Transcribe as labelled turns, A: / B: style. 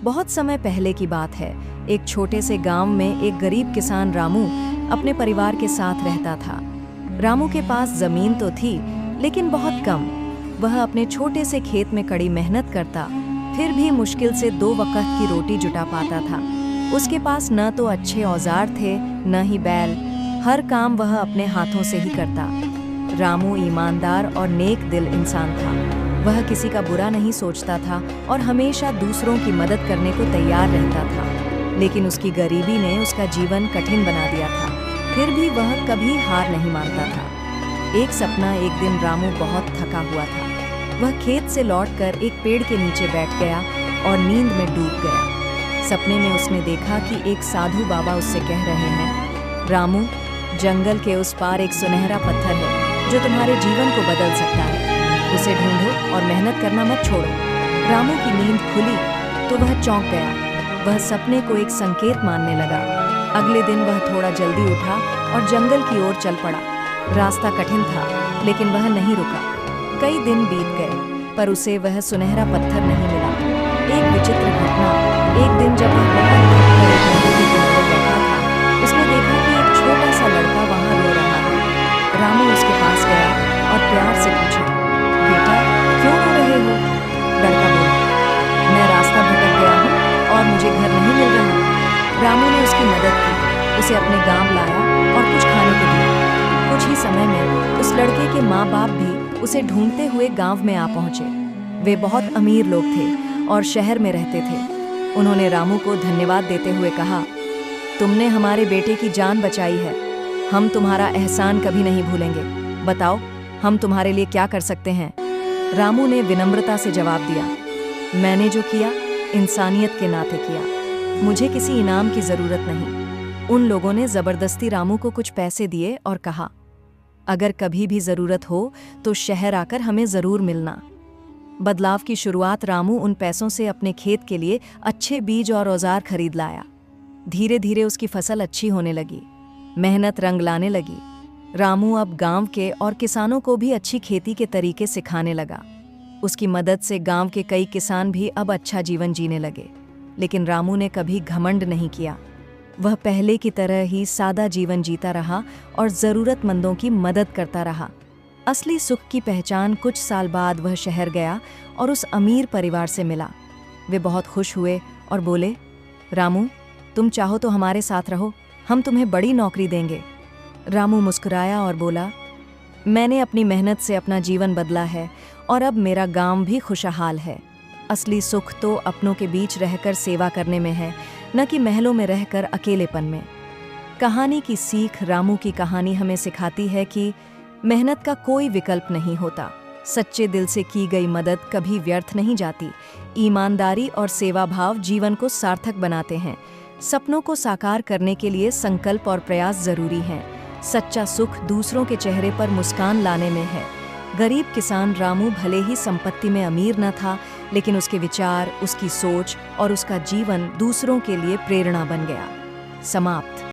A: बहुत समय पहले की बात है। एक छोटे से गांव में एक गरीब किसान रामू अपने परिवार के साथ रहता था। रामू के पास जमीन तो थी, लेकिन बहुत कम। वह अपने छोटे से खेत में कड़ी मेहनत करता, फिर भी मुश्किल से 2 वक्त की रोटी जुटा पाता था। उसके पास न तो अच्छे औजार थे, न ही बैल। हर काम वह अपने हाथों से ही करता। रामू ईमानदार और नेक दिल इंसान था। वह किसी का बुरा नहीं सोचता था और हमेशा दूसरों की मदद करने को तैयार रहता था। लेकिन उसकी गरीबी ने उसका जीवन कठिन बना दिया था। फिर भी वह कभी हार नहीं मानता था। एक सपना एक दिन रामू बहुत थका हुआ था। वह खेत से लौटकर एक पेड़ के नीचे बैठ गया और नींद में डूब गया। सपने में उसने देखा कि एक साधु बाबा उससे कह रहे हैं, रामू, जंगल के उस पार एक सुनहरा पत्थर है जो तुम्हारे जीवन को बदल सकता है। उसे ढूंढो और मेहनत करना मत छोड़ो। रामू की नींद खुली तो वह चौंक गया। वह सपने को एक संकेत मानने लगा। अगले दिन वह थोड़ा जल्दी उठा और जंगल की ओर चल पड़ा। रास्ता कठिन था, लेकिन वह नहीं रुका। कई दिन बीत गए, पर उसे वह सुनहरा पत्थर नहीं मिला। एक विचित्र घटना। एक दिन जब वह बहुत थक कर एक नदी के किनारे बैठा था, उसने देखा कि एक छोटा सा लड़का वहां रो रहा था। रामू उसके पास गया और प्यार से पूछा, बेटा, क्यों रो रहे हो? लड़का बोला, मैं रास्ता भटक गया हूँ और मुझे घर नहीं मिल रहा। रामू ने उसकी मदद की, उसे अपने गांव लाया और कुछ खाने को दिया। कुछ ही समय में उस लड़के के माँ बाप भी उसे ढूंढते हुए गांव में आ पहुंचे। वे बहुत अमीर लोग थे और शहर में रहते थे। उन्होंने रामू को धन्यवाद देते हुए कहा, तुमने हमारे बेटे की जान बचाई है। हम तुम्हारा एहसान कभी नहीं भूलेंगे। बताओ, हम तुम्हारे लिए क्या कर सकते हैं? रामू ने विनम्रता से जवाब दिया, मैंने जो किया इंसानियत के नाते किया। मुझे किसी इनाम की जरूरत नहीं। उन लोगों ने जबरदस्ती रामू को कुछ पैसे दिए और कहा, अगर कभी भी जरूरत हो तो शहर आकर हमें जरूर मिलना। बदलाव की शुरुआत रामू उन पैसों से अपने खेत के लिए अच्छे बीज और औजार खरीद लाया। धीरे धीरे उसकी फसल अच्छी होने लगी, मेहनत रंग लाने लगी। रामू अब गांव के और किसानों को भी अच्छी खेती के तरीके सिखाने लगा। उसकी मदद से गांव के कई किसान भी अब अच्छा जीवन जीने लगे। लेकिन रामू ने कभी घमंड नहीं किया। वह पहले की तरह ही सादा जीवन जीता रहा और ज़रूरतमंदों की मदद करता रहा। असली सुख की पहचान कुछ साल बाद वह शहर गया और उस अमीर परिवार से मिला। वे बहुत खुश हुए और बोले, रामू, तुम चाहो तो हमारे साथ रहो, हम तुम्हें बड़ी नौकरी देंगे। रामू मुस्कुराया और बोला, मैंने अपनी मेहनत से अपना जीवन बदला है और अब मेरा गांव भी खुशहाल है। असली सुख तो अपनों के बीच रहकर सेवा करने में है, न कि महलों में रहकर अकेलेपन में। कहानी की सीख रामू की कहानी हमें सिखाती है कि मेहनत का कोई विकल्प नहीं होता। सच्चे दिल से की गई मदद कभी व्यर्थ नहीं जाती। ईमानदारी और सेवा भाव जीवन को सार्थक बनाते हैं। सपनों को साकार करने के लिए संकल्प और प्रयास जरूरी हैं। सच्चा सुख दूसरों के चेहरे पर मुस्कान लाने में है। गरीब किसान रामू भले ही संपत्ति में अमीर न था, लेकिन उसके विचार, उसकी सोच और उसका जीवन दूसरों के लिए प्रेरणा बन गया। समाप्त।